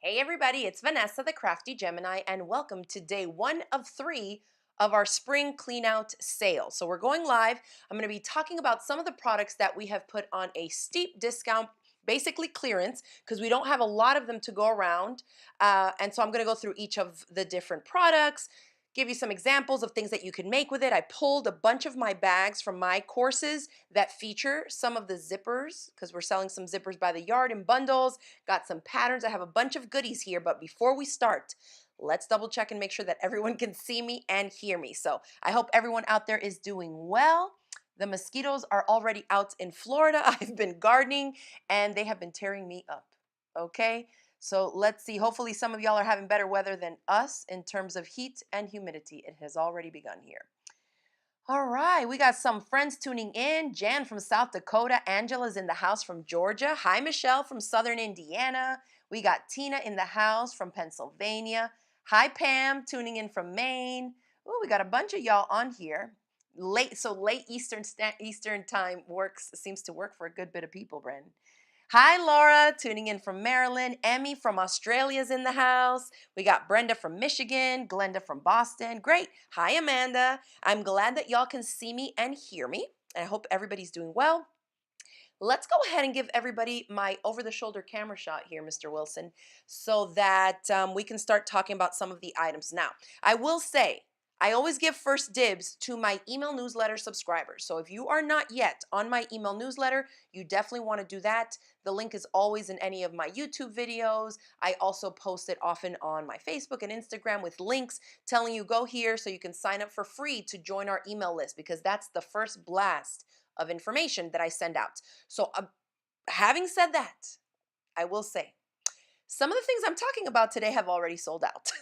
Hey everybody, it's Vanessa, the Crafty Gemini, and welcome to day 1 of 3 of our spring clean out sale. So we're going live. I'm going to be talking about some of the products that we have put on a steep discount, basically clearance, because we don't have a lot of them to go around. And so I'm going to go through each of the different products, give you some examples of things that you can make with it. I pulled a bunch of my bags from my courses that feature some of the zippers, because we're selling some zippers by the yard in bundles. Got some patterns. I have a bunch of goodies here, but before we start, let's double check and make sure that everyone can see me and hear me. So I hope everyone out there is doing well. The mosquitoes are already out in Florida. I've been gardening and they have been tearing me up. Okay, so let's see. Hopefully, some of y'all are having better weather than us in terms of heat and humidity. It has already begun here. All right, we got some friends tuning in. Jan from South Dakota. Angela's in the house from Georgia. Hi, Michelle from Southern Indiana. We got Tina in the house from Pennsylvania. Hi, Pam tuning in from Maine. Oh, we got a bunch of y'all on here. Late Eastern time seems to work for a good bit of people, Bren. Hi, Laura, tuning in from Maryland. Emmy from Australia's in the house. We got Brenda from Michigan, Glenda from Boston. Great. Hi, Amanda. I'm glad that y'all can see me and hear me. I hope everybody's doing well. Let's go ahead and give everybody my over-the-shoulder camera shot here, Mr. Wilson, so that we can start talking about some of the items. Now, I will say, I always give first dibs to my email newsletter subscribers. So if you are not yet on my email newsletter, you definitely want to do that. The link is always in any of my YouTube videos. I also post it often on my Facebook and Instagram with links telling you go here so you can sign up for free to join our email list, because that's the first blast of information that I send out. So, having said that, I will say some of the things I'm talking about today have already sold out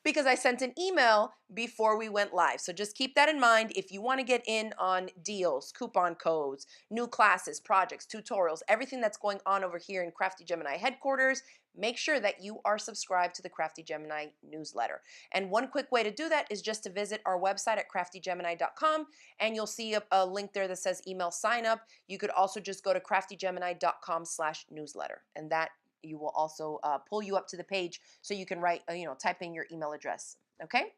because I sent an email before we went live. So just keep that in mind. If you want to get in on deals, coupon codes, new classes, projects, tutorials, everything that's going on over here in Crafty Gemini headquarters, make sure that you are subscribed to the Crafty Gemini newsletter. And one quick way to do that is just to visit our website at craftygemini.com, and you'll see a link there that says email sign up. You could also just go to craftygemini.com/newsletter, and that you will also pull you up to the page so you can write, type in your email address. Okay.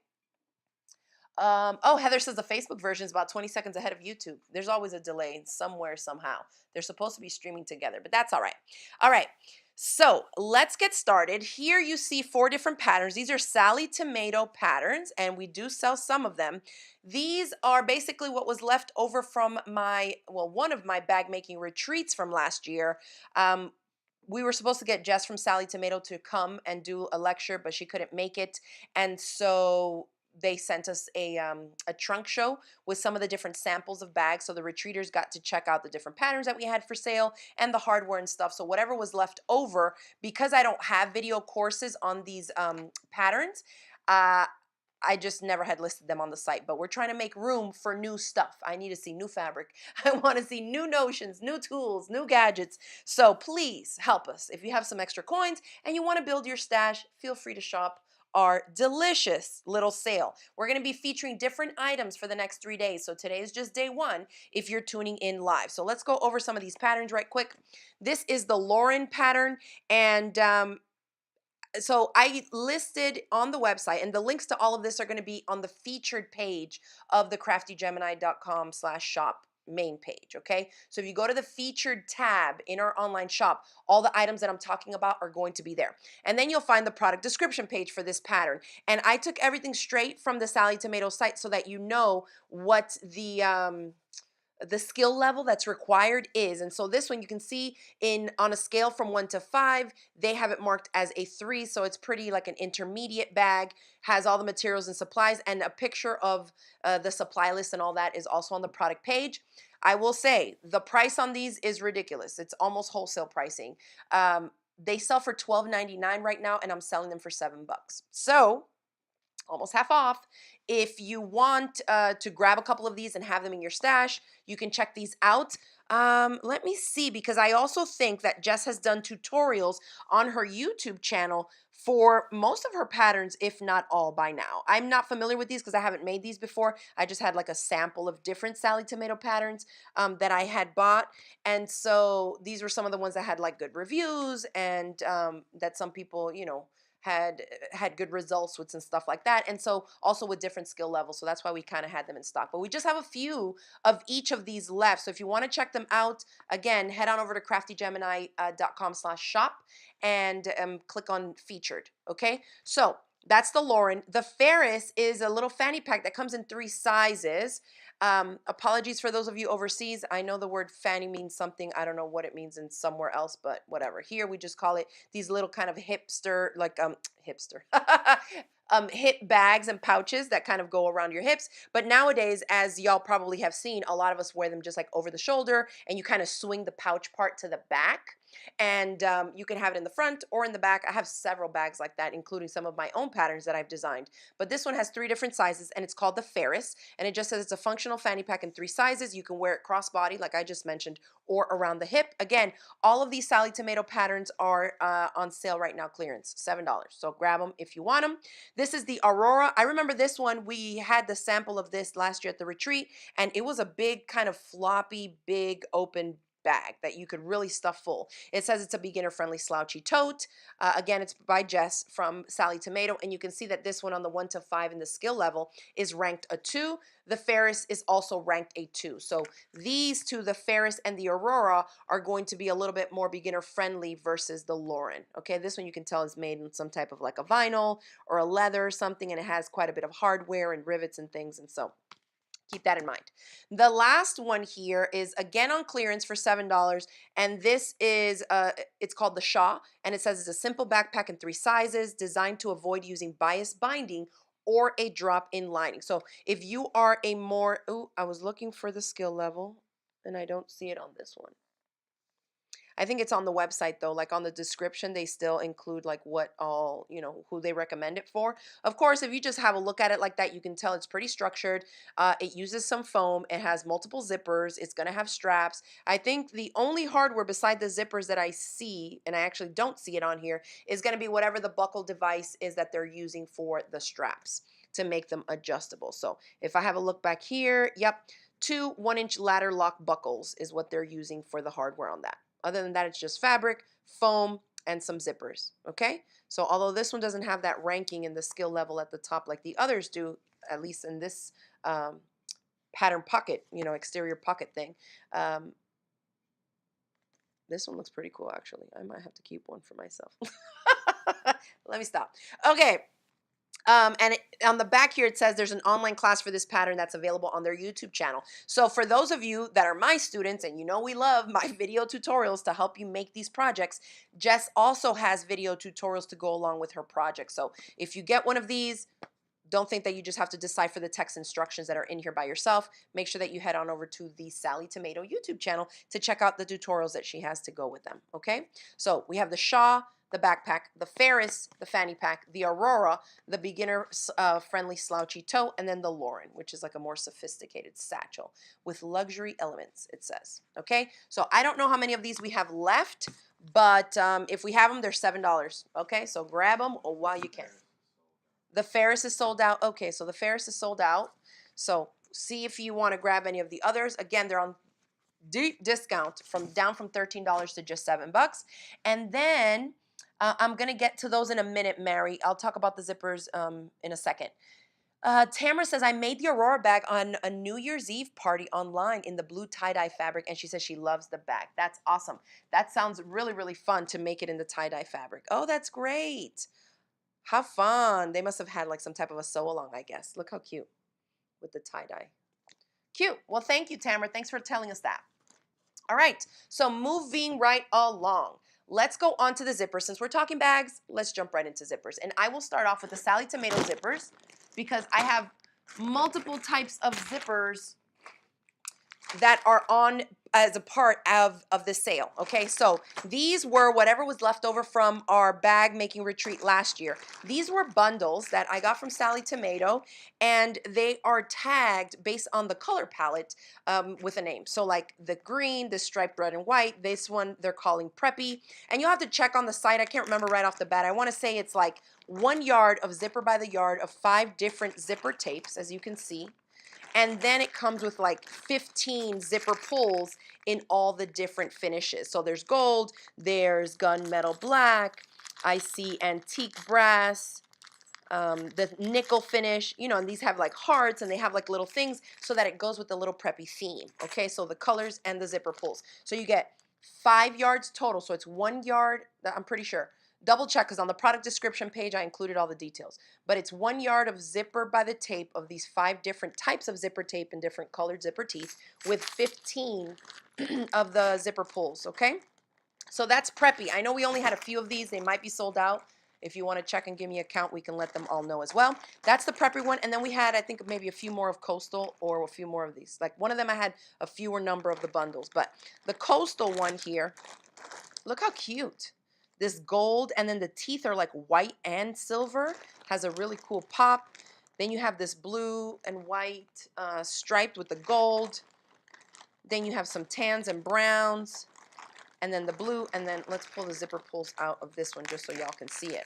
Oh, Heather says the Facebook version is about 20 seconds ahead of YouTube. There's always a delay somewhere, somehow. They're supposed to be streaming together, but that's all right. All right. So let's get started. Here you see 4 different patterns. These are Sally Tomato patterns, and we do sell some of them. These are basically what was left over from one of my bag making retreats from last year. We were supposed to get Jess from Sally Tomato to come and do a lecture, but she couldn't make it. And so they sent us a trunk show with some of the different samples of bags. So the retreaters got to check out the different patterns that we had for sale and the hardware and stuff. So whatever was left over, because I don't have video courses on these patterns, I just never had listed them on the site, but we're trying to make room for new stuff. I need to see new fabric. I want to see new notions, new tools, new gadgets. So please help us. If you have some extra coins and you want to build your stash, feel free to shop our delicious little sale. We're going to be featuring different items for the next 3 days. So today is just day 1 if you're tuning in live. So let's go over some of these patterns right quick. This is the Lauren pattern, and so I listed on the website, and the links to all of this are going to be on the featured page of the craftygemini.com/shop main page. Okay, so if you go to the featured tab in our online shop, all the items that I'm talking about are going to be there, and then you'll find the product description page for this pattern. And I took everything straight from the Sally Tomato site so that you know what the skill level that's required is. And so this one you can see on a scale from 1 to 5, they have it marked as a 3. So it's pretty like an intermediate bag, has all the materials and supplies, and a picture of the supply list and all that is also on the product page. I will say the price on these is ridiculous. It's almost wholesale pricing. They sell for $12.99 right now, and I'm selling them for $7. So almost half off. If you want to grab a couple of these and have them in your stash, you can check these out. Let me see, because I also think that Jess has done tutorials on her YouTube channel for most of her patterns, if not all by now. I'm not familiar with these because I haven't made these before. I just had like a sample of different Sally Tomato patterns that I had bought. And so these were some of the ones that had like good reviews and that some people, you know, had good results with and stuff like that. And so also with different skill levels. So that's why we kind of had them in stock. But we just have a few of each of these left. So if you want to check them out, again, head on over to craftygemini.com/shop and click on featured. Okay, so that's the Lauren. The Ferris is a little fanny pack that comes in 3 sizes. Apologies for those of you overseas. I know the word fanny means something. I don't know what it means in somewhere else, but whatever. Here we just call it these little kind of hipster, like hipster. Hip bags and pouches that kind of go around your hips. But nowadays, as y'all probably have seen, a lot of us wear them just like over the shoulder, and you kind of swing the pouch part to the back. And you can have it in the front or in the back. I have several bags like that, including some of my own patterns that I've designed. But this one has 3 different sizes, and it's called the Ferris. And it just says it's a functional fanny pack in 3 sizes. You can wear it crossbody, like I just mentioned, or around the hip. Again, all of these Sally Tomato patterns are on sale right now, clearance, $7. So grab them if you want them. This is the Aurora. I remember this one. We had the sample of this last year at the retreat, and it was a big kind of floppy, big open bag that you could really stuff full. It says it's a beginner-friendly slouchy tote. Again, it's by Jess from Sally Tomato, and you can see that this one on the 1 to 5 in the skill level is ranked a 2. The Ferris is also ranked a 2. So these two, the Ferris and the Aurora, are going to be a little bit more beginner-friendly versus the Lauren. Okay, this one you can tell is made in some type of like a vinyl or a leather or something, and it has quite a bit of hardware and rivets and things, and so keep that in mind. The last one here is again on clearance for $7, and this is it's called the Shaw, and it says it's a simple backpack in 3 sizes designed to avoid using bias binding or a drop-in lining. So if you are a more, oh, I was looking for the skill level and I don't see it on this one. I think it's on the website though, like on the description, they still include like what all, you know, who they recommend it for. Of course, if you just have a look at it like that, you can tell it's pretty structured. It uses some foam. It has multiple zippers. It's going to have straps. I think the only hardware beside the zippers that I see, and I actually don't see it on here, is going to be whatever the buckle device is that they're using for the straps to make them adjustable. So if I have a look back here, yep, 2 1-inch ladder lock buckles is what they're using for the hardware on that. Other than that, it's just fabric, foam, and some zippers, okay? So although this one doesn't have that ranking in the skill level at the top like the others do, at least in this pattern pocket, you know, exterior pocket thing, this one looks pretty cool, actually. I might have to keep one for myself. Let me stop. Okay. On the back here, it says there's an online class for this pattern that's available on their YouTube channel. So for those of you that are my students, and you know we love my video tutorials to help you make these projects, Jess also has video tutorials to go along with her project. So if you get one of these, don't think that you just have to decipher the text instructions that are in here by yourself. Make sure that you head on over to the Sally Tomato YouTube channel to check out the tutorials that she has to go with them, okay? So we have the Shaw, the backpack, the Ferris, the fanny pack, the Aurora, the beginner-friendly slouchy tote, and then the Lauren, which is like a more sophisticated satchel with luxury elements, it says, okay? So I don't know how many of these we have left, but if we have them, they're $7, okay? So grab them while you can. The Ferris is sold out. Okay, so the Ferris is sold out. So see if you want to grab any of the others. Again, they're on deep discount down from $13 to just $7. And then I'm going to get to those in a minute, Mary. I'll talk about the zippers in a second. Tamara says, I made the Aurora bag on a New Year's Eve party online in the blue tie-dye fabric, and she says she loves the bag. That's awesome. That sounds really, really fun to make it in the tie-dye fabric. Oh, that's great. How fun. They must have had like some type of a sew-along, I guess. Look how cute with the tie-dye. Cute. Well, thank you, Tamara. Thanks for telling us that. All right, so moving right along. Let's go on to the zippers. Since we're talking bags, let's jump right into zippers. And I will start off with the Sally Tomato zippers because I have multiple types of zippers that are on as a part of the sale. Okay, so these were whatever was left over from our bag making retreat last year. These were bundles that I got from Sally Tomato, and they are tagged based on the color palette with a name. So like the green, the striped red and white, this one they're calling Preppy, and you'll have to check on the site. I can't remember right off the bat. I want to say it's like 1 yard of zipper by the yard of 5 different zipper tapes, as you can see. And then it comes with like 15 zipper pulls in all the different finishes. So there's gold, there's gunmetal black, I see antique brass, the nickel finish, you know, and these have like hearts and they have like little things so that it goes with the little preppy theme. Okay, so the colors and the zipper pulls. So you get 5 yards total. So it's 1 yard, I'm pretty sure. Double check because on the product description page I included all the details. But it's 1 yard of zipper by the tape of these 5 different types of zipper tape and different colored zipper teeth with 15 of the zipper pulls, okay? So that's Preppy. I know we only had a few of these. They might be sold out. If you want to check and give me a count, we can let them all know as well. That's the Preppy one. And then we had, I think, maybe a few more of Coastal or a few more of these. Like one of them I had a fewer number of the bundles. But the Coastal one here, look how cute. This gold, and then the teeth are like white and silver. Has a really cool pop. Then you have this blue and white striped with the gold. Then you have some tans and browns. And then the blue, and then let's pull the zipper pulls out of this one just so y'all can see it.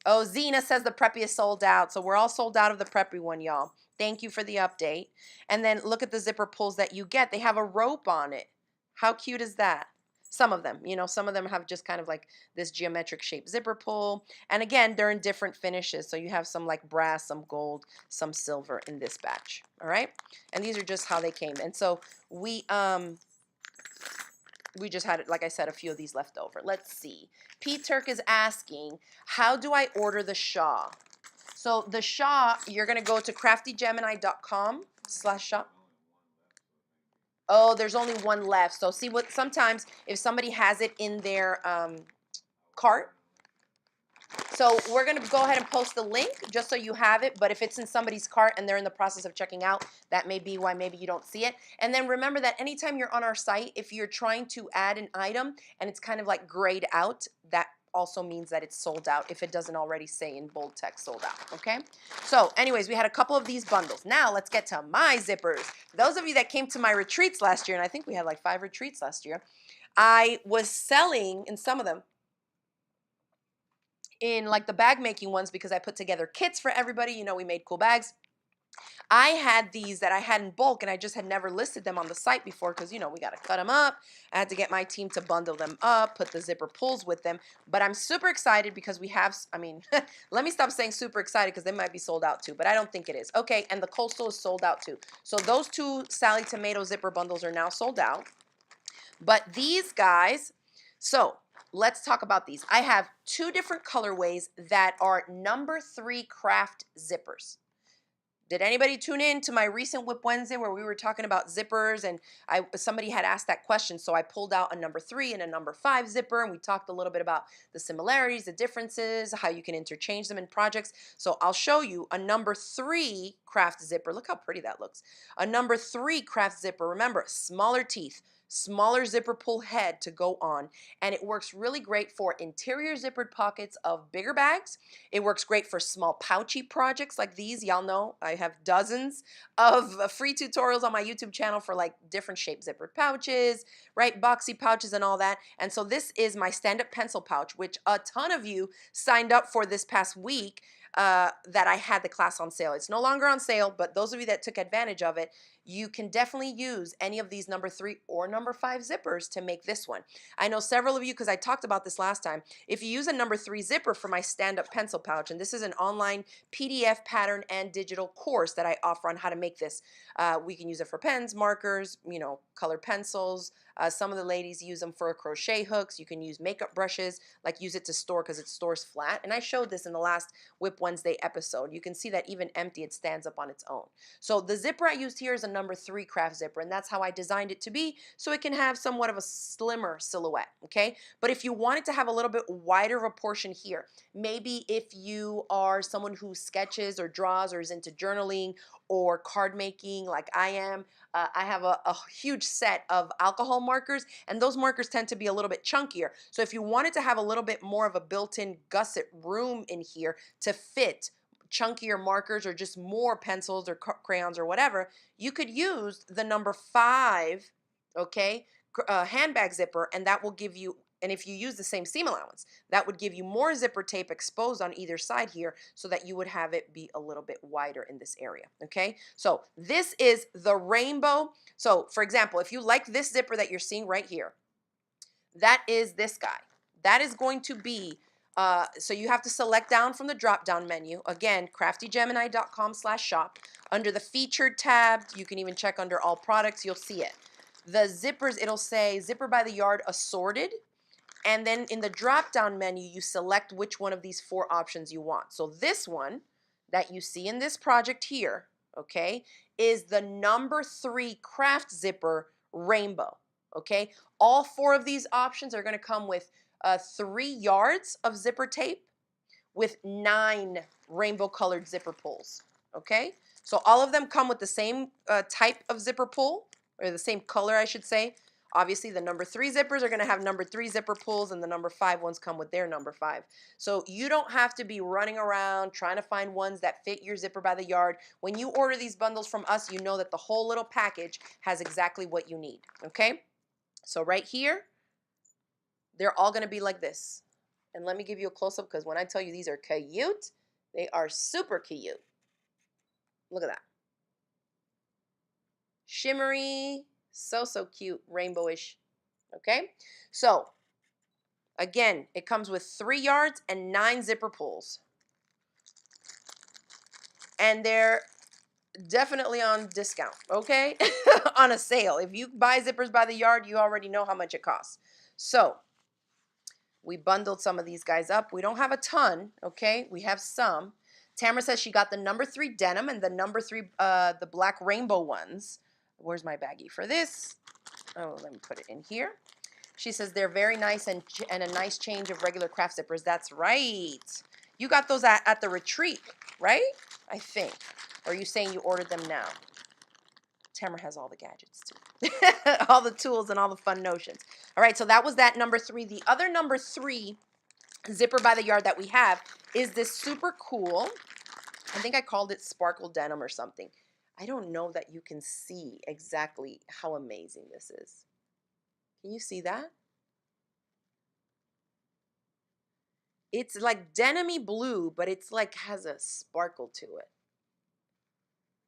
Oh, Zena says the Preppy is sold out. So we're all sold out of the Preppy one, y'all. Thank you for the update. And then look at the zipper pulls that you get. They have a rope on it. How cute is that? Some of them, you know, some of them have just kind of like this geometric shaped zipper pull. And again, they're in different finishes. So you have some like brass, some gold, some silver in this batch. All right. And these are just how they came. And so we just had, like I said, a few of these left over. Let's see. Pete Turk is asking, how do I order the Shaw? So the Shaw, you're going to go to craftygemini.com/shop. Oh, there's only one left. So see what, sometimes if somebody has it in their cart, so we're going to go ahead and post the link just so you have it. But if it's in somebody's cart and they're in the process of checking out, that may be why maybe you don't see it. And then remember that anytime you're on our site, if you're trying to add an item and it's kind of like grayed out, that also means that it's sold out if it doesn't already say in bold text sold out, okay? So anyways, we had a couple of these bundles. Now let's get to my zippers. Those of you that came to my retreats last year, and I think we had like 5 retreats last year, I was selling in some of them in like the bag making ones because I put together kits for everybody. You know, we made cool bags. I had these that I had in bulk and I just had never listed them on the site before because, you know, we got to cut them up. I had to get my team to bundle them up, put the zipper pulls with them. But I'm super excited because we have, I mean, let me stop saying super excited because they might be sold out too, but I don't think it is. Okay, and the Coastal is sold out too. So those 2 Sally Tomato zipper bundles are now sold out. But these guys, so let's talk about these. I have 2 different colorways that are number 3 craft zippers. Did anybody tune in to my recent Whip Wednesday where we were talking about zippers and somebody had asked that question? So I pulled out a number 3 and a number 5 zipper and we talked a little bit about the similarities, the differences, how you can interchange them in projects. So I'll show you a number 3 craft zipper. Look how pretty that looks. A number 3 craft zipper. Remember, smaller teeth, smaller zipper pull head to go on, and it works really great for interior zippered pockets of bigger bags. It works great for small pouchy projects like these. Y'all know I have dozens of free tutorials on my YouTube channel for like different shaped zippered pouches, right? Boxy pouches and all that. And so this is my stand-up pencil pouch, which a ton of you signed up for this past week that I had the class on sale. It's no longer on sale, but those of you that took advantage of it, you can definitely use any of these number 3 or number 5 zippers to make this one. I know several of you, because I talked about this last time, if you use a number 3 zipper for my stand-up pencil pouch, and this is an online PDF pattern and digital course that I offer on how to make this. We can use it for pens, markers, you know, colored pencils. Some of the ladies use them for crochet hooks. You can use makeup brushes, like use it to store because it stores flat. And I showed this in the last Whip Wednesday episode. You can see that even empty, it stands up on its own. So the zipper I used here is a number 3 craft zipper, and that's how I designed it to be, so it can have somewhat of a slimmer silhouette, okay? But if you want it to have a little bit wider of a portion here, maybe if you are someone who sketches or draws or is into journaling or card making like I am, I have a huge set of alcohol markers, and those markers tend to be a little bit chunkier. So if you wanted to have a little bit more of a built-in gusset room in here to fit chunkier markers or just more pencils or crayons or whatever, you could use the number 5, okay, handbag zipper, and that will give you, and if you use the same seam allowance, that would give you more zipper tape exposed on either side here so that you would have it be a little bit wider in this area, okay? So this is the rainbow. So for example, if you like this zipper that you're seeing right here, that is this guy. That is going to be, so you have to select down from the drop-down menu. Again, craftygemini.com/shop. Under the featured tab, you can even check under all products, you'll see it. The zippers, it'll say zipper by the yard assorted. And then in the drop-down menu, you select which one of these 4 options you want. So this one that you see in this project here, okay, is the number 3 craft zipper rainbow, okay? All 4 of these options are gonna come with 3 yards of zipper tape with 9 rainbow colored zipper pulls, okay? So all of them come with the same type of zipper pull, or the same color, I should say. Obviously, the number 3 zippers are going to have number 3 zipper pulls, and the number 5 ones come with their number 5. So you don't have to be running around trying to find ones that fit your zipper by the yard. When you order these bundles from us, you know that the whole little package has exactly what you need, okay? So right here, they're all going to be like this. And let me give you a close-up, because when I tell you these are cute, they are super cute. Look at that. Shimmery, so cute, rainbowish. Okay, so again, it comes with 3 yards and 9 zipper pulls, and they're definitely on discount, okay? On a sale. If you buy zippers by the yard, you already know how much it costs. So we bundled some of these guys up. We don't have a ton, okay? We have some. Tamara says she got the number 3 denim and the number 3, the black rainbow ones. Where's my baggie for this? Oh, let me put it in here. She says they're very nice and a nice change of regular craft zippers. That's right. You got those at the retreat, right? I think. Or are you saying you ordered them now? Tamara has all the gadgets too. All the tools and all the fun notions. All right, so that was that number 3. The other number 3 zipper by the yard that we have is this super cool, I think I called it sparkle denim or something. I don't know that you can see exactly how amazing this is. Can you see that? It's like denim-y blue, but it's like has a sparkle to it.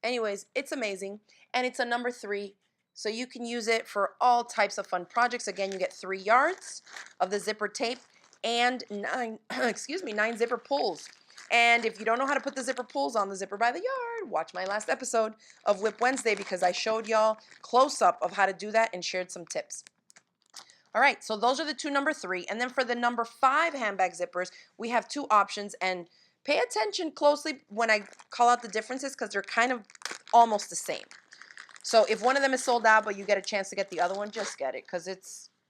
Anyways, it's amazing. And it's a number 3. So you can use it for all types of fun projects. Again, you get 3 yards of the zipper tape and 9, 9 zipper pulls. And if you don't know how to put the zipper pulls on the zipper by the yard, watch my last episode of Whip Wednesday, because I showed y'all close up of how to do that and shared some tips. All right, so those are the 2 number 3. And then for the number 5 handbag zippers, we have 2 options. And pay attention closely when I call out the differences, because they're kind of almost the same. So if one of them is sold out, but you get a chance to get the other one, just get it, because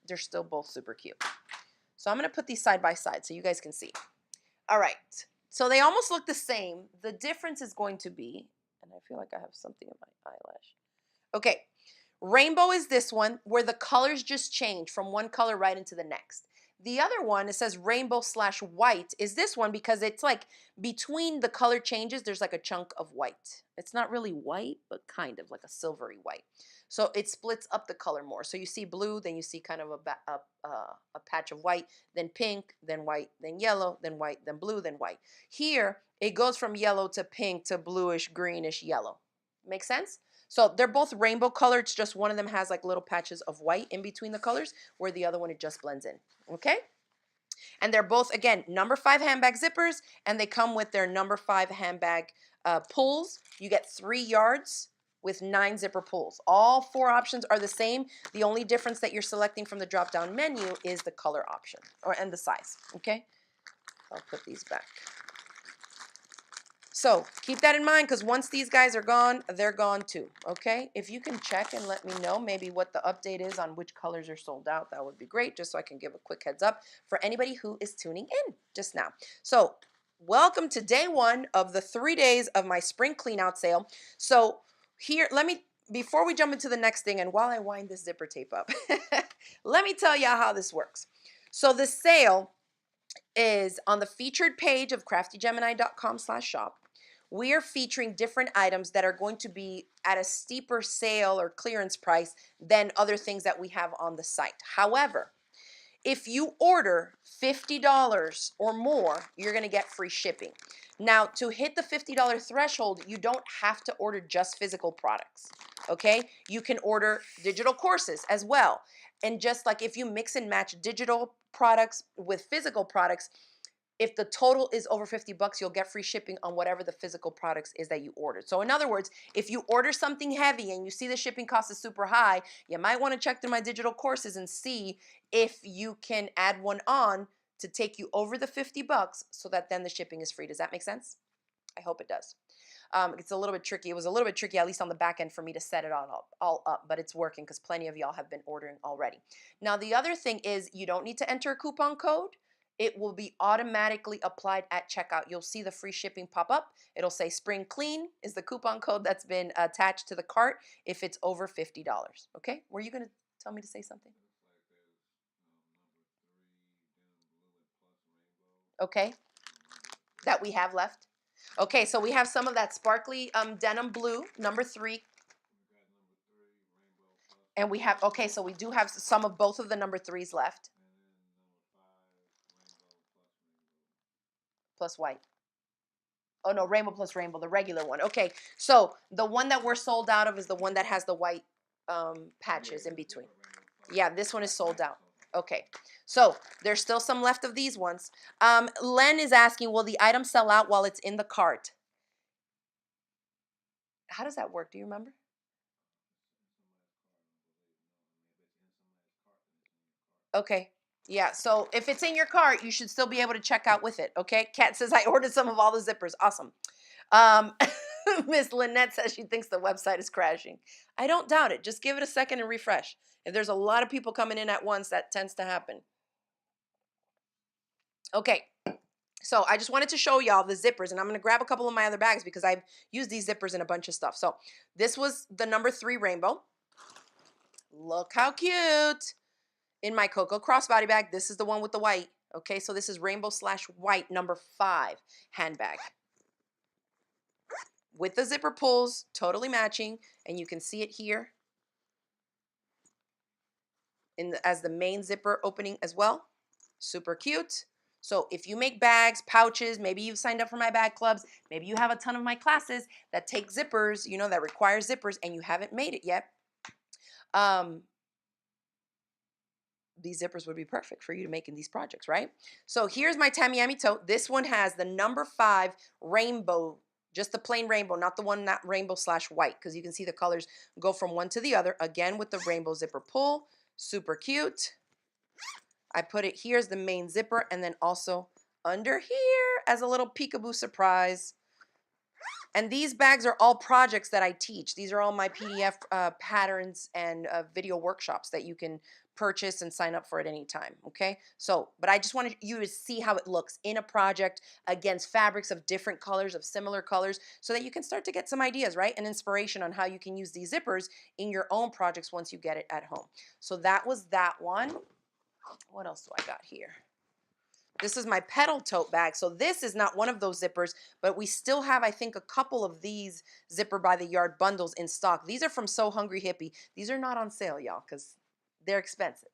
they're still both super cute. So I'm going to put these side by side so you guys can see. All right, so they almost look the same. The difference is going to be, and I feel like I have something in my eyelash. Okay, rainbow is this one where the colors just change from one color right into the next. The other one, it says rainbow/white, is this one because it's like between the color changes, there's like a chunk of white. It's not really white, but kind of like a silvery white. So it splits up the color more. So you see blue, then you see kind of a patch of white, then pink, then white, then yellow, then white, then blue, then white. Here, it goes from yellow to pink to bluish, greenish, yellow. Make sense? So they're both rainbow color. It's just one of them has like little patches of white in between the colors, where the other one, it just blends in. Okay? And they're both, again, number 5 handbag zippers, and they come with their number 5 handbag pulls. You get 3 yards with 9 zipper pulls. All 4 options are the same. The only difference that you're selecting from the drop-down menu is the color option and the size. Okay? I'll put these back. So keep that in mind, because once these guys are gone, they're gone too, okay? If you can check and let me know maybe what the update is on which colors are sold out, that would be great, just so I can give a quick heads up for anybody who is tuning in just now. So welcome to day 1 of the 3 days of my spring clean out sale. So here, before we jump into the next thing, and while I wind this zipper tape up, let me tell y'all how this works. So the sale is on the featured page of craftygemini.com/shop. We are featuring different items that are going to be at a steeper sale or clearance price than other things that we have on the site. However, if you order $50 or more, you're going to get free shipping. Now, to hit the $50 threshold, you don't have to order just physical products, okay? You can order digital courses as well. And just like if you mix and match digital products with physical products, if the total is over 50 bucks, you'll get free shipping on whatever the physical products is that you ordered. So in other words, if you order something heavy and you see the shipping cost is super high, you might want to check through my digital courses and see if you can add one on to take you over the 50 bucks so that then the shipping is free. Does that make sense? I hope it does. It's a little bit tricky. It was a little bit tricky, at least on the back end, for me to set it all up, but it's working because plenty of y'all have been ordering already. Now, the other thing is you don't need to enter a coupon code. It will be automatically applied at checkout. You'll see the free shipping pop up. It'll say Spring Clean is the coupon code that's been attached to the cart if it's over $50. Okay? Were you going to tell me to say something? Okay. That we have left. Okay, so we have some of that sparkly denim blue, number 3. And we have, okay, so we do have some of both of the number 3s left. Plus white. Oh no, rainbow plus rainbow, the regular one. Okay, so the one that we're sold out of is the one that has the white patches in between. Yeah, this one is sold out. Okay, so there's still some left of these ones. Len is asking, will the item sell out while it's in the cart? How does that work? Do you remember? Okay. Yeah, so if it's in your cart, you should still be able to check out with it, okay? Kat says, I ordered some of all the zippers. Awesome. Um, Miss Lynette says she thinks the website is crashing. I don't doubt it. Just give it a second and refresh. If there's a lot of people coming in at once, that tends to happen. Okay, so I just wanted to show y'all the zippers, and I'm going to grab a couple of my other bags because I've used these zippers in a bunch of stuff. So this was the number 3 rainbow. Look how cute. In my Cocoa crossbody bag, this is the one with the white. Okay, so this is rainbow/white number 5 handbag. With the zipper pulls, totally matching, and you can see it here as the main zipper opening as well. Super cute. So if you make bags, pouches, maybe you've signed up for my bag clubs, maybe you have a ton of my classes that take zippers, you know, that require zippers, and you haven't made it yet, these zippers would be perfect for you to make in these projects, right? So here's my Tamiami tote. This one has the number 5 rainbow, just the plain rainbow, not the one not rainbow/white, because you can see the colors go from one to the other. Again, with the rainbow zipper pull, super cute. I put it here as the main zipper, and then also under here as a little peekaboo surprise. And these bags are all projects that I teach. These are all my PDF patterns and video workshops that you can purchase and sign up for at any time, okay? So, but I just wanted you to see how it looks in a project against fabrics of different colors, of similar colors, so that you can start to get some ideas, right? And inspiration on how you can use these zippers in your own projects once you get it at home. So that was that one. What else do I got here? This is my pedal tote bag. So this is not one of those zippers, but we still have, I think, a couple of these Zipper by the Yard bundles in stock. These are from So Hungry Hippie. These are not on sale, y'all, because they're expensive.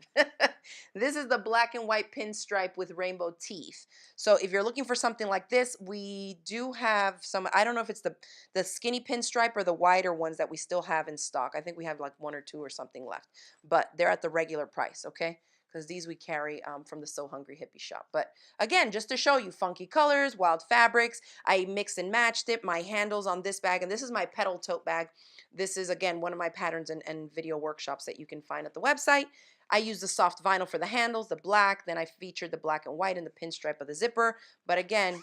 This is the black and white pinstripe with rainbow teeth. So if you're looking for something like this, we do have some, I don't know if it's the skinny pinstripe or the wider ones that we still have in stock. I think we have like 1 or 2 or something left, but they're at the regular price, okay? Because these we carry from the So Hungry Hippie shop. But again, just to show you funky colors, wild fabrics, I mixed and matched it. My handles on this bag, and this is my pedal tote bag. This is, again, one of my patterns and video workshops that you can find at the website. I use the soft vinyl for the handles, the black, then I featured the black and white and the pinstripe of the zipper. But again,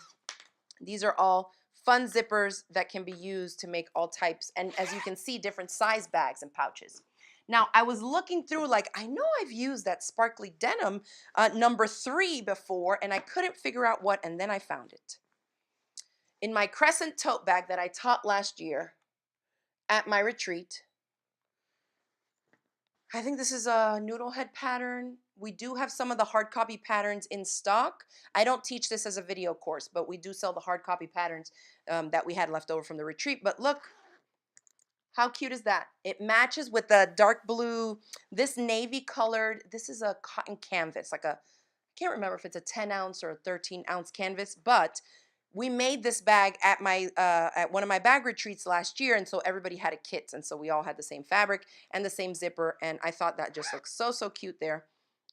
these are all fun zippers that can be used to make all types, and as you can see, different size bags and pouches. Now, I was looking through, like, I know I've used that sparkly denim number 3 before, and I couldn't figure out what, and then I found it. In my crescent tote bag that I taught last year at my retreat, I think this is a noodle head pattern. We do have some of the hard copy patterns in stock. I don't teach this as a video course, but we do sell the hard copy patterns that we had left over from the retreat. But look, how cute is that? It matches with the dark blue, this navy colored, this is a cotton canvas, like a, I can't remember if it's a 10 ounce or a 13-ounce canvas, but we made this bag at my at one of my bag retreats last year, and so everybody had a kit, and so we all had the same fabric and the same zipper, and I thought that just looks so cute there.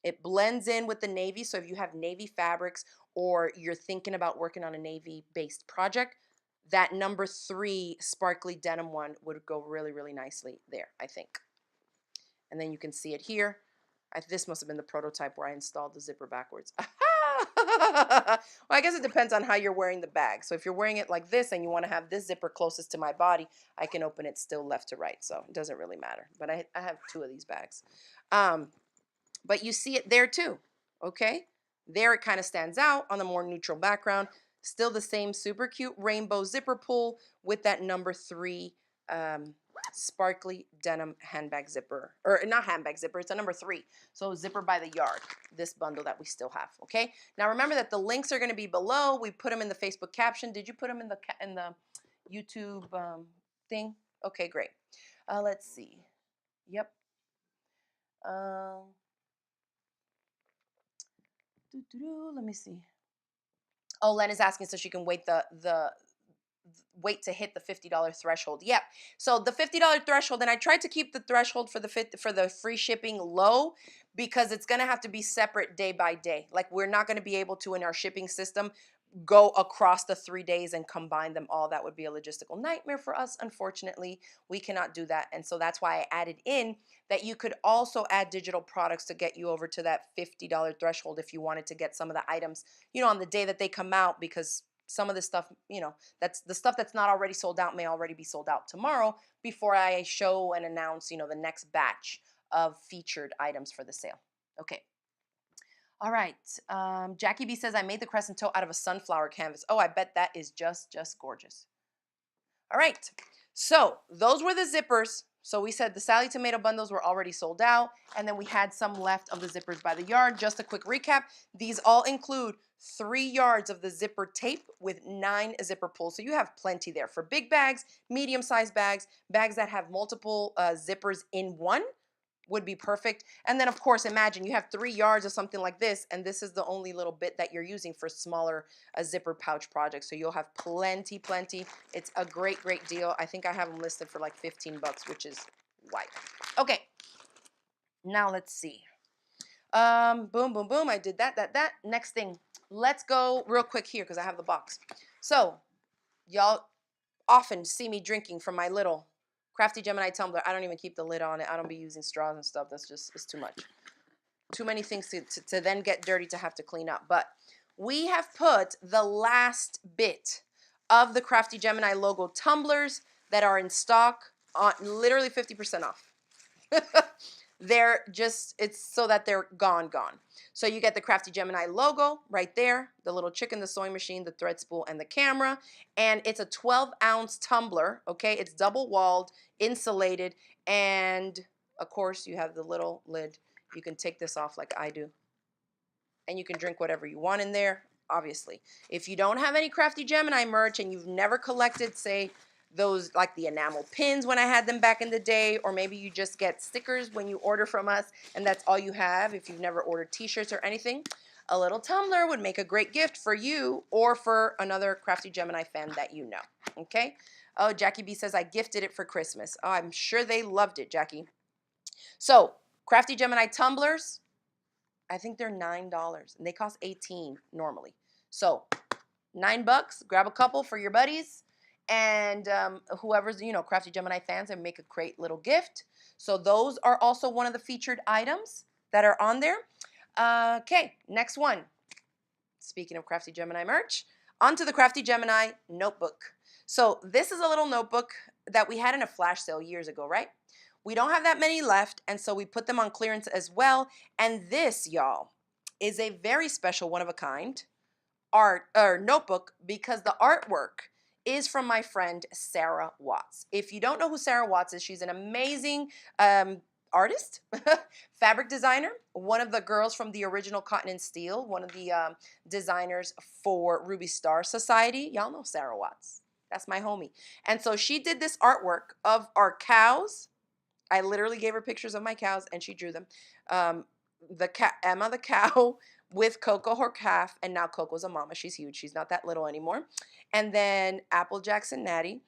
It blends in with the navy, so if you have navy fabrics or you're thinking about working on a navy based project, that number 3 sparkly denim one would go really nicely there, I think. And then you can see it here. This must have been the prototype where I installed the zipper backwards. Well, I guess it depends on how you're wearing the bag. So if you're wearing it like this and you want to have this zipper closest to my body, I can open it still left to right. So it doesn't really matter. But I have 2 of these bags. But you see it there too, okay? There it kind of stands out on the more neutral background. Still the same super cute rainbow zipper pull with that number 3 sparkly denim handbag zipper, or not handbag zipper, it's a number 3. So zipper by the yard, this bundle that we still have, okay? Now remember that the links are gonna be below. We put them in the Facebook caption. Did you put them in the YouTube thing? Okay, great. Let's see. Yep. Let me see. Oh, Len is asking so she can wait wait to hit the $50 threshold. Yep. So the $50 threshold, and I tried to keep the threshold for the free shipping low because it's gonna have to be separate day by day. Like we're not gonna be able to in our shipping system go across the 3 days and combine them all. That would be a logistical nightmare for us. Unfortunately, we cannot do that. And so that's why I added in that you could also add digital products to get you over to that $50 threshold if you wanted to get some of the items, on the day that they come out, because some of the stuff, that's the stuff that's not already sold out may already be sold out tomorrow before I show and announce, the next batch of featured items for the sale. Okay. All right. Jackie B says, I made the crescent toe out of a sunflower canvas. Oh, I bet that is just gorgeous. All right. So those were the zippers. So we said the Sally Tomato bundles were already sold out, and then we had some left of the zippers by the yard. Just a quick recap. These all include 3 yards of the zipper tape with 9 zipper pulls. So you have plenty there for big bags, medium-sized bags, bags that have multiple zippers in one would be perfect. And then of course, imagine you have 3 yards of something like this, and this is the only little bit that you're using for smaller zipper pouch projects. So you'll have plenty. It's a great deal. I think I have them listed for like $15, which is wild. Okay, now let's see. Boom. I did that. Next thing, let's go real quick here because I have the box. So y'all often see me drinking from my little Crafty Gemini tumbler. I don't even keep the lid on it. I don't be using straws and stuff. It's too much. Too many things to then get dirty to have to clean up. But we have put the last bit of the Crafty Gemini logo tumblers that are in stock on literally 50% off. It's so that they're gone. So you get the Crafty Gemini logo right there, the little chicken, the sewing machine, the thread spool, and the camera. And it's a 12-ounce tumbler, okay? It's double-walled, insulated, and of course you have the little lid. You can take this off like I do, and you can drink whatever you want in there, obviously. If you don't have any Crafty Gemini merch and you've never collected, say, those like the enamel pins when I had them back in the day, or maybe you just get stickers when you order from us and that's all you have, if you've never ordered t-shirts or anything, a little tumbler would make a great gift for you or for another Crafty Gemini fan that you know, okay? Oh, Jackie B says, I gifted it for Christmas. Oh, I'm sure they loved it, Jackie. So, Crafty Gemini tumblers, I think they're $9 and they cost $18 normally. So, $9, grab a couple for your buddies. And whoever's, Crafty Gemini fans, and make a great little gift. So those are also one of the featured items that are on there. Okay, next one. Speaking of Crafty Gemini merch, onto the Crafty Gemini notebook. So this is a little notebook that we had in a flash sale years ago, right? We don't have that many left, and so we put them on clearance as well. And this, y'all, is a very special one of a kind art or notebook because the artwork is from my friend Sarah Watts. If you don't know who Sarah Watts is, she's an amazing artist, fabric designer, one of the girls from the original Cotton and Steel, one of the designers for Ruby Star Society. Y'all know Sarah Watts. That's my homie. And so she did this artwork of our cows. I literally gave her pictures of my cows and she drew them. Emma the cow with Coco her calf, and now Coco's a mama. She's huge. She's not that little anymore. And then Apple Jackson Natty.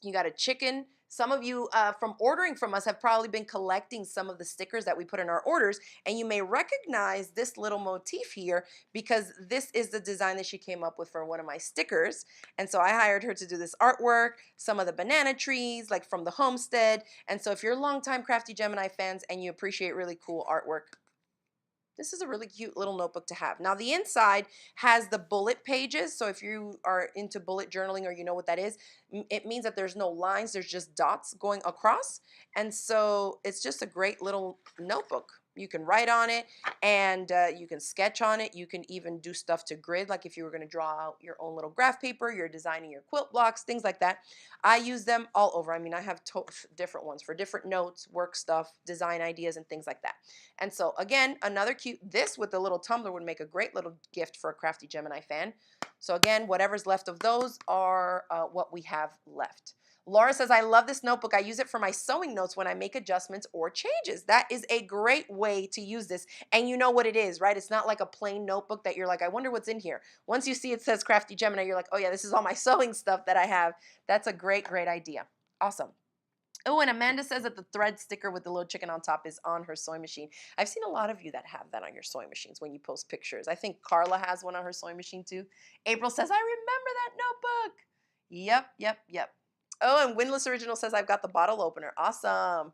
You got a chicken. Some of you from ordering from us have probably been collecting some of the stickers that we put in our orders, and you may recognize this little motif here because this is the design that she came up with for one of my stickers. And so I hired her to do this artwork, some of the banana trees, like from the homestead. And so if you're longtime Crafty Gemini fans and you appreciate really cool artwork, this is a really cute little notebook to have. Now the inside has the bullet pages. So if you are into bullet journaling or you know what that is, it means that there's no lines, there's just dots going across. And so it's just a great little notebook. You can write on it and you can sketch on it. You can even do stuff to grid, like if you were going to draw out your own little graph paper, you're designing your quilt blocks, things like that. I use them all over. I mean, I have different ones for different notes, work stuff, design ideas, and things like that. And so again, another cute, this with the little tumbler would make a great little gift for a Crafty Gemini fan. So again, whatever's left of those are what we have left. Laura says, I love this notebook. I use it for my sewing notes when I make adjustments or changes. That is a great way to use this. And you know what it is, right? It's not like a plain notebook that you're like, I wonder what's in here. Once you see it says Crafty Gemini, you're like, oh yeah, this is all my sewing stuff that I have. That's a great, great idea. Awesome. Oh, and Amanda says that the thread sticker with the little chicken on top is on her sewing machine. I've seen a lot of you that have that on your sewing machines when you post pictures. I think Carla has one on her sewing machine too. April says, I remember that notebook. Yep, yep, yep. Oh, and Windless Original says, I've got the bottle opener. Awesome.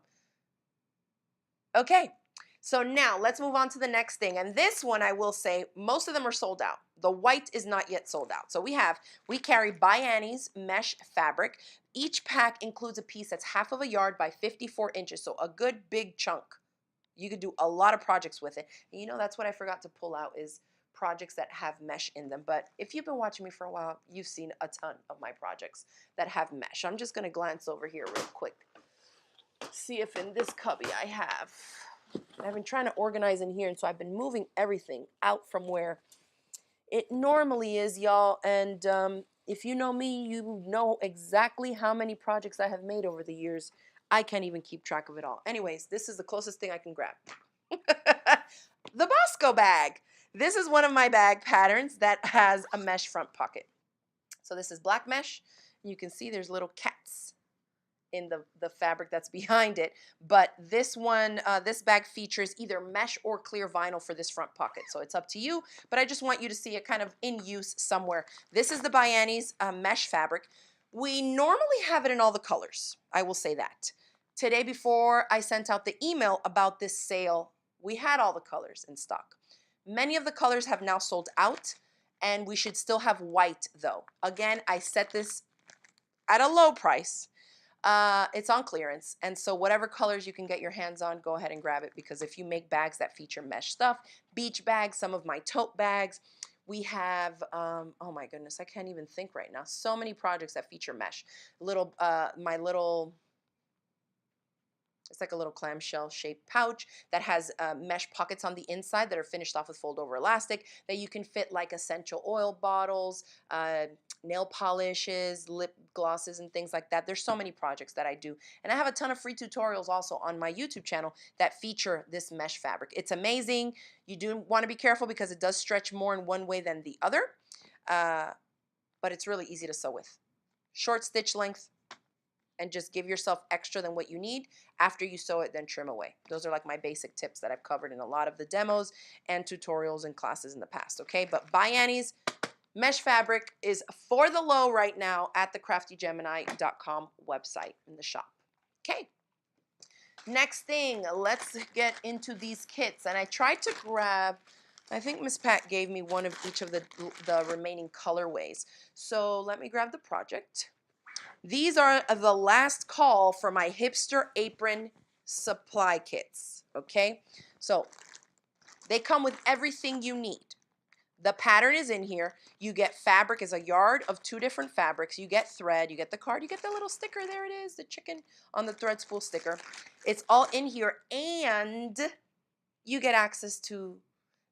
Okay, so now let's move on to the next thing. And this one, I will say, most of them are sold out. The white is not yet sold out. So we carry By Annie's mesh fabric. Each pack includes a piece that's half of a yard by 54 inches. So a good big chunk. You could do a lot of projects with it. And you know, that's what I forgot to pull out is projects that have mesh in them. But if you've been watching me for a while, you've seen a ton of my projects that have mesh. I'm just going to glance over here real quick. See if in this cubby I've been trying to organize in here, and so I've been moving everything out from where it normally is, y'all. And if you know me, you know exactly how many projects I have made over the years. I can't even keep track of it all. Anyways, this is the closest thing I can grab. The Bosco bag. This is one of my bag patterns that has a mesh front pocket. So this is black mesh. You can see there's little cats in the fabric that's behind it. But this one, this bag features either mesh or clear vinyl for this front pocket. So it's up to you, but I just want you to see it kind of in use somewhere. This is the By Annie's mesh fabric. We normally have it in all the colors. I will say that. Today, before I sent out the email about this sale, we had all the colors in stock. Many of the colors have now sold out, and we should still have white though. Again, I set this at a low price. It's on clearance, and so whatever colors you can get your hands on, go ahead and grab it, because if you make bags that feature mesh stuff, beach bags, some of my tote bags, we have, oh my goodness, I can't even think right now. So many projects that feature mesh. It's like a little clamshell shaped pouch that has mesh pockets on the inside that are finished off with fold over elastic that you can fit like essential oil bottles, nail polishes, lip glosses, and things like that. There's so many projects that I do. And I have a ton of free tutorials also on my YouTube channel that feature this mesh fabric. It's amazing. You do want to be careful because it does stretch more in one way than the other, but it's really easy to sew with. Short stitch length, and just give yourself extra than what you need. After you sew it, then trim away. Those are like my basic tips that I've covered in a lot of the demos and tutorials and classes in the past, okay? But By Annie's mesh fabric is for the low right now at the craftygemini.com website in the shop. Okay. Next thing, let's get into these kits. And I tried to grab, I think Miss Pat gave me one of each of the remaining colorways. So let me grab the project. these are the last call for my hipster apron supply kits, okay? So they come with everything you need. The pattern is in here. You get fabric as a yard of 2 different fabrics. You get thread, you get the card, you get the little sticker. There it is, the chicken on the thread spool sticker. It's all in here, and you get access to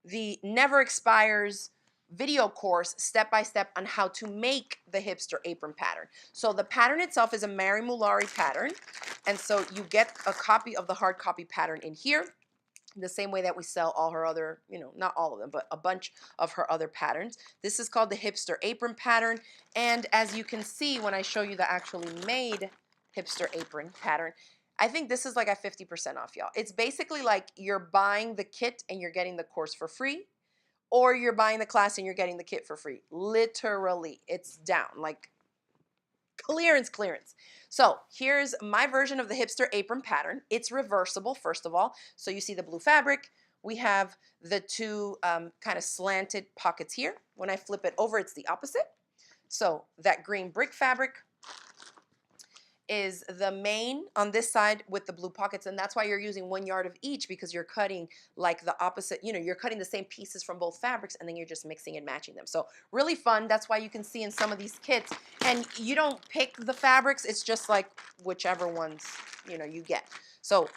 the Never Expires video course step by step on how to make the hipster apron pattern. So the pattern itself is a Mary Mulari pattern, and so you get a copy of the hard copy pattern in here, the same way that we sell all her other, not all of them, but a bunch of her other patterns. This is called the hipster apron pattern, and as you can see when I show you the actually made hipster apron pattern, I think this is like at 50% off, y'all. It's basically like you're buying the kit and you're getting the course for free, or you're buying the class and you're getting the kit for free. Literally, it's down, like clearance. So here's my version of the hipster apron pattern. It's reversible, first of all. So you see the blue fabric. We have the 2 kind of slanted pockets here. When I flip it over, it's the opposite. So that green brick fabric is the main on this side with the blue pockets, and that's why you're using 1 yard of each, because you're cutting like the opposite, you're cutting the same pieces from both fabrics, and then you're just mixing and matching them. So really fun. That's why you can see in some of these kits, and you don't pick the fabrics, it's just like whichever ones you get. So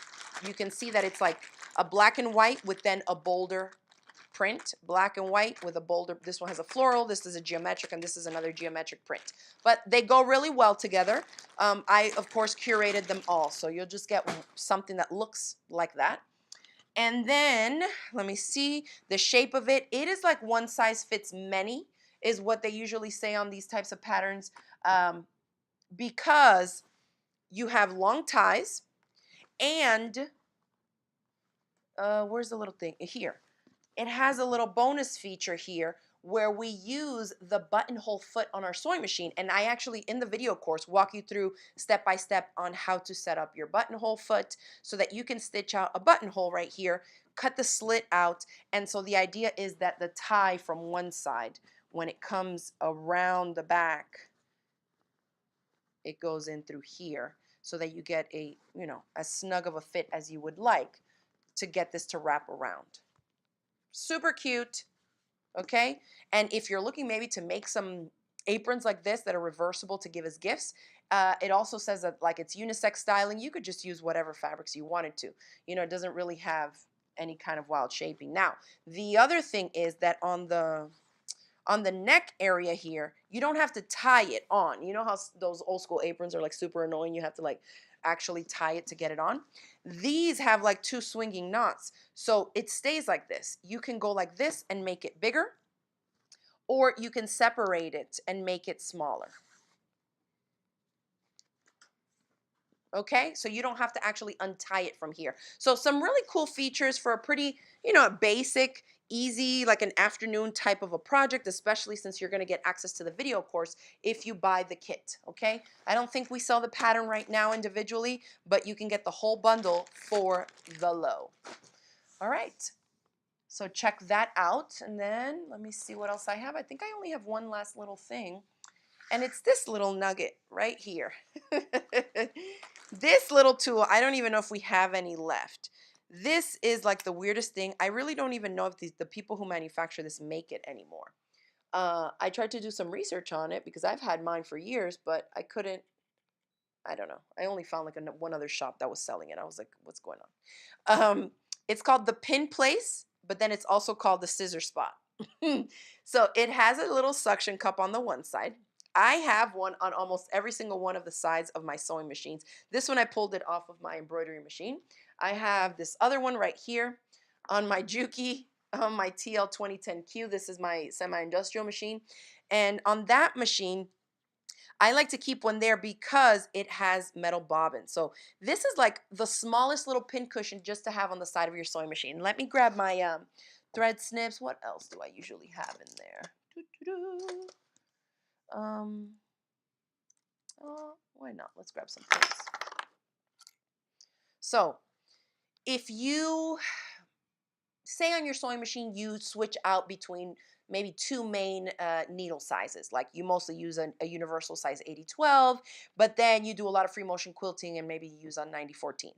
you can see that it's like a black and white with then a bolder print, black and white with a bolder. This one has a floral, this is a geometric, and this is another geometric print. But they go really well together. I, of course, curated them all, so you'll just get something that looks like that. And then, let me see, the shape of it, it is like one size fits many, is what they usually say on these types of patterns, because you have long ties, and where's the little thing? Here. It has a little bonus feature here where we use the buttonhole foot on our sewing machine. And I actually, in the video course, walk you through step by step on how to set up your buttonhole foot so that you can stitch out a buttonhole right here, cut the slit out. And so the idea is that the tie from one side, when it comes around the back, it goes in through here so that you get a, as snug of a fit as you would like to get this to wrap around. Super cute, okay? And if you're looking maybe to make some aprons like this that are reversible to give as gifts, it also says that like it's unisex styling. You could just use whatever fabrics you wanted to. It doesn't really have any kind of wild shaping. Now, the other thing is that on the neck area here, you don't have to tie it on. You know how those old school aprons are like super annoying? You have to like actually tie it to get it on. These have like 2 swinging knots, so it stays like this. You can go like this and make it bigger, or you can separate it and make it smaller. Okay, so you don't have to actually untie it from here. So some really cool features for a pretty, basic, easy, like an afternoon type of a project, especially since you're going to get access to the video course if you buy the kit, okay? I don't think we sell the pattern right now individually, but you can get the whole bundle for the low. All right, so check that out, and then let me see what else I have. I think I only have one last little thing. And it's this little nugget right here. This little tool, I don't even know if we have any left. This is like the weirdest thing. I really don't even know if the people who manufacture this make it anymore. I tried to do some research on it because I've had mine for years, but I couldn't, I don't know. I only found like one other shop that was selling it. I was like, what's going on? It's called the pin place, but then it's also called the scissor spot. So it has a little suction cup on the one side. I have one on almost every single one of the sides of my sewing machines. This one I pulled it off of my embroidery machine. I have this other one right here on my Juki, on my TL 2010Q. This is my semi-industrial machine. And on that machine, I like to keep one there because it has metal bobbins. So this is like the smallest little pin cushion just to have on the side of your sewing machine. Let me grab my thread snips. What else do I usually have in there? Doo-doo-doo. Why not? Let's grab some pins. So if you say on your sewing machine you switch out between maybe two main needle sizes. Like you mostly use a universal size 80/12, but then you do a lot of free motion quilting and maybe you use a 90/14.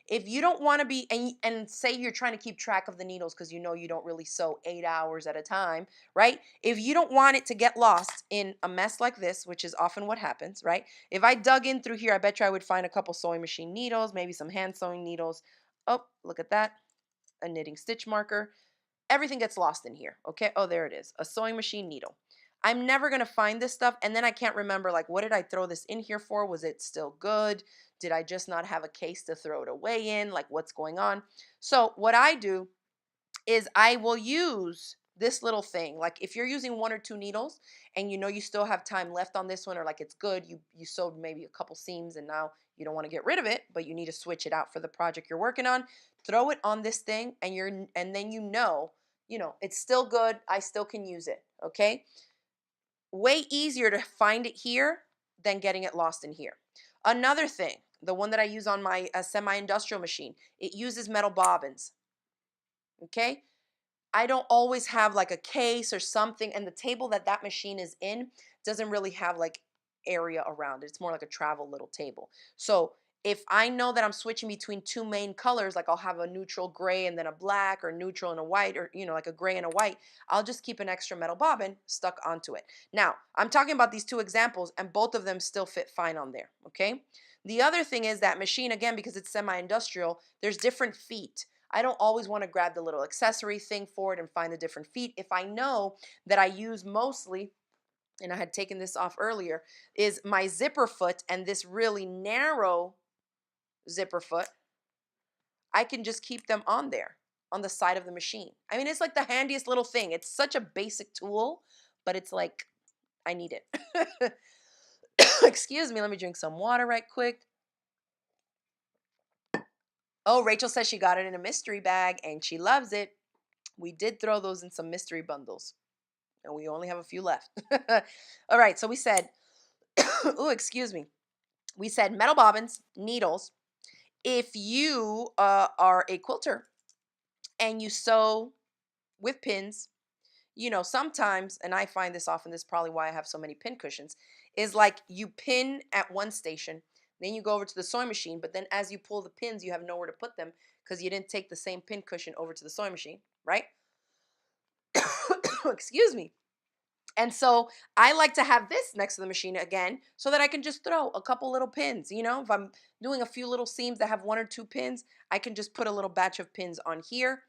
If you don't want to be, and say you're trying to keep track of the needles because you know you don't really sew 8 hours at a time, right? If you don't want it to get lost in a mess like this, which is often what happens, right? If I dug in through here, I bet you I would find a couple sewing machine needles, maybe some hand sewing needles. Oh, look at that, a knitting stitch marker. Everything gets lost in here, okay? Oh, there it is, a sewing machine needle. I'm never going to find this stuff, and then I can't remember, like, what did I throw this in here for? Was it still good? Did I just not have a case to throw it away in? Like, what's going on? So what I do is I will use this little thing. Like if you're using one or two needles and you know you still have time left on this one, or like it's good, you sewed maybe a couple seams and now you don't want to get rid of it, but you need to switch it out for the project you're working on, throw it on this thing and then it's still good. I still can use it, okay? Way easier to find it here than getting it lost in here. Another thing, the one that I use on my semi-industrial machine, it uses metal bobbins, okay? I don't always have like a case or something, and the table that machine is in doesn't really have like area around it. It's more like a travel little table. So if I know that I'm switching between two main colors, like I'll have a neutral gray and then a black, or neutral and a white, or like a gray and a white, I'll just keep an extra metal bobbin stuck onto it. Now, I'm talking about these two examples and both of them still fit fine on there, okay? The other thing is that machine, again, because it's semi-industrial, there's different feet. I don't always want to grab the little accessory thing for it and find the different feet. If I know that I use mostly, and I had taken this off earlier, is my zipper foot and this really narrow zipper foot, I can just keep them on there on the side of the machine. I mean, it's like the handiest little thing. It's such a basic tool, but it's like, I need it. Excuse me, let me drink some water right quick. Oh, Rachel says she got it in a mystery bag and she loves it. We did throw those in some mystery bundles, and we only have a few left. All right, so we said, oh, excuse me. We said metal bobbins, needles. If you are a quilter and you sew with pins, sometimes, and I find this often, this is probably why I have so many pin cushions, is like you pin at one station, then you go over to the sewing machine, but then as you pull the pins, you have nowhere to put them because you didn't take the same pin cushion over to the sewing machine, right? Excuse me. And so I like to have this next to the machine again so that I can just throw a couple little pins. If I'm doing a few little seams that have one or two pins, I can just put a little batch of pins on here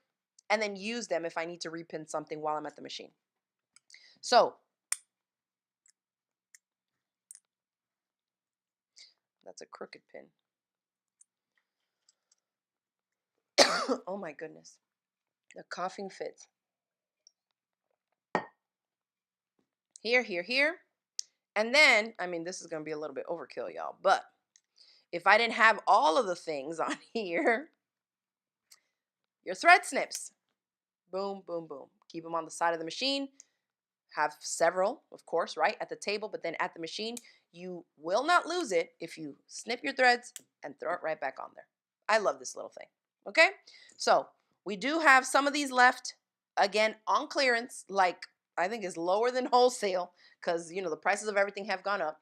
and then use them if I need to repin something while I'm at the machine. So that's a crooked pin. Oh my goodness. The coughing fits. Here, here, here. And then, I mean, this is going to be a little bit overkill, y'all. But if I didn't have all of the things on here, your thread snips. Boom, boom, boom. Keep them on the side of the machine. Have several, of course, right, at the table, but then at the machine, you will not lose it if you snip your threads and throw it right back on there. I love this little thing, okay? So we do have some of these left, again, on clearance, like I think is lower than wholesale because, the prices of everything have gone up.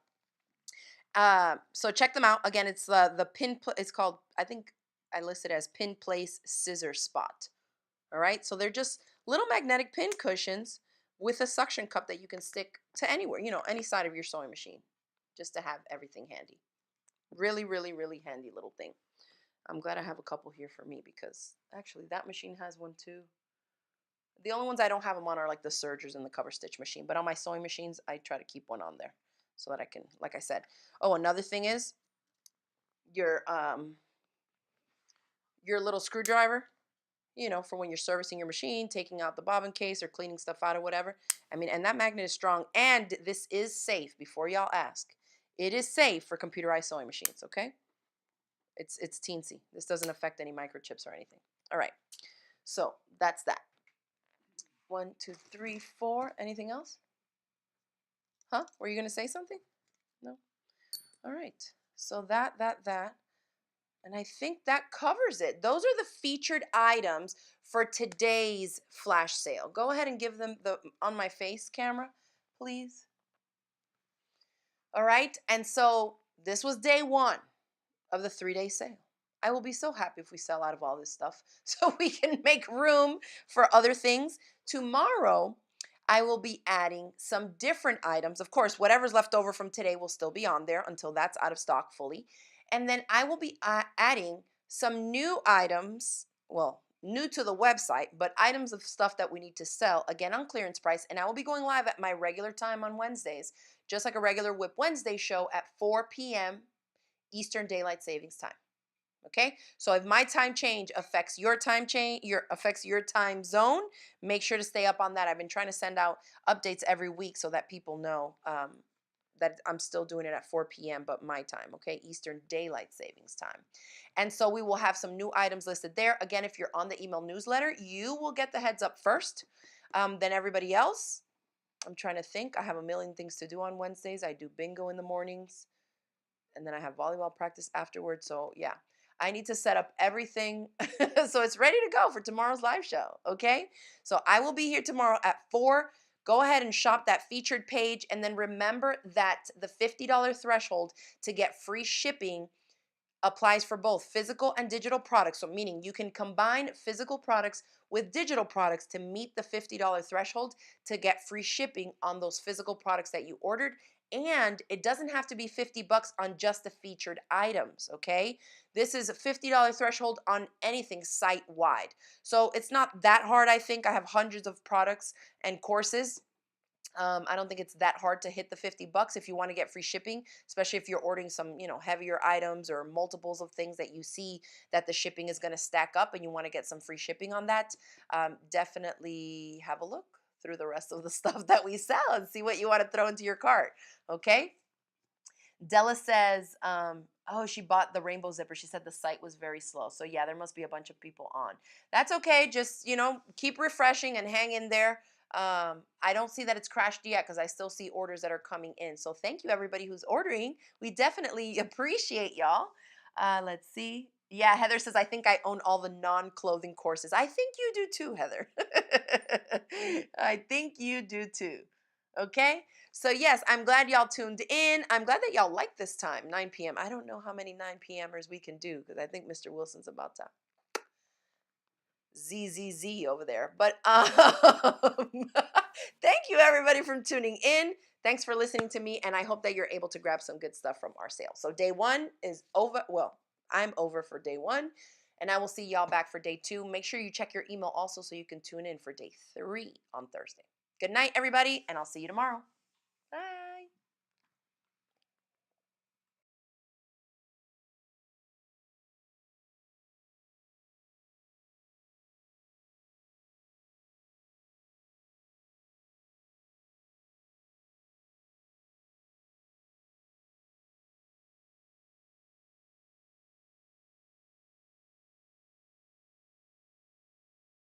So check them out. Again, it's the pin, it's called, I think I listed as Pin Place Scissor Spot. All right, so they're just little magnetic pin cushions with a suction cup that you can stick to anywhere, any side of your sewing machine, just to have everything handy. Really, really, really handy little thing. I'm glad I have a couple here for me because actually that machine has one too. The only ones I don't have them on are like the sergers and the cover stitch machine, but on my sewing machines, I try to keep one on there so that I can, like I said. Oh, another thing is your little screwdriver, for when you're servicing your machine, taking out the bobbin case or cleaning stuff out or whatever. I mean, and that magnet is strong, and this is safe. Before y'all ask, it is safe for computerized sewing machines, okay? It's teensy. This doesn't affect any microchips or anything. All right, so that's that. 1, 2, 3, 4. Anything else? Huh? Were you gonna say something? No? All right, so that. And I think that covers it. Those are the featured items for today's flash sale. Go ahead and give them the on my face camera, please. All right. And so this was day one of the 3-day sale. I will be so happy if we sell out of all this stuff so we can make room for other things. Tomorrow, I will be adding some different items. Of course, whatever's left over from today will still be on there until that's out of stock fully. And then I will be adding some new items, well, new to the website, but items of stuff that we need to sell again on clearance price. And I will be going live at my regular time on Wednesdays, just like a regular Whip Wednesday show at 4 p.m. Eastern Daylight Savings Time. Okay, so if my time change affects your time change, affects your time zone, make sure to stay up on that. I've been trying to send out updates every week so that people know that I'm still doing it at 4 p.m. but my time. Okay, Eastern Daylight Savings Time. And so we will have some new items listed there. Again, if you're on the email newsletter, you will get the heads up first. Then everybody else. I'm trying to think. I have a million things to do on Wednesdays. I do bingo in the mornings, and then I have volleyball practice afterwards. So yeah, I need to set up everything so it's ready to go for tomorrow's live show. Okay, so I will be here tomorrow at 4. Go ahead and shop that featured page, and then remember that the $50 threshold to get free shipping applies for both physical and digital products. So meaning you can combine physical products with digital products to meet the $50 threshold to get free shipping on those physical products that you ordered. And it doesn't have to be 50 bucks on just the featured items, okay? This is a $50 threshold on anything site wide. So it's not that hard, I think. I have hundreds of products and courses. I don't think it's that hard to hit the 50 bucks if you want to get free shipping, especially if you're ordering some, heavier items or multiples of things that you see that the shipping is going to stack up and you want to get some free shipping on that. Definitely have a look through the rest of the stuff that we sell and see what you want to throw into your cart. Okay. Della says, oh, she bought the rainbow zipper. She said the site was very slow. So yeah, there must be a bunch of people on. That's okay. Just, keep refreshing and hang in there. I don't see that it's crashed yet because I still see orders that are coming in. So thank you everybody who's ordering. We definitely appreciate y'all. Let's see. Yeah, Heather says, I think I own all the non-clothing courses. I think you do too, Heather. I think you do too. Okay? So yes, I'm glad y'all tuned in. I'm glad that y'all like this time, 9 p.m. I don't know how many 9 p.m.ers we can do because I think Mr. Wilson's about to ZZZ over there. But thank you everybody for tuning in. Thanks for listening to me, and I hope that you're able to grab some good stuff from our sale. So day 1 is over. Well, I'm over for day 1, and I will see y'all back for day 2. Make sure you check your email also so you can tune in for day 3 on Thursday. Good night, everybody, and I'll see you tomorrow.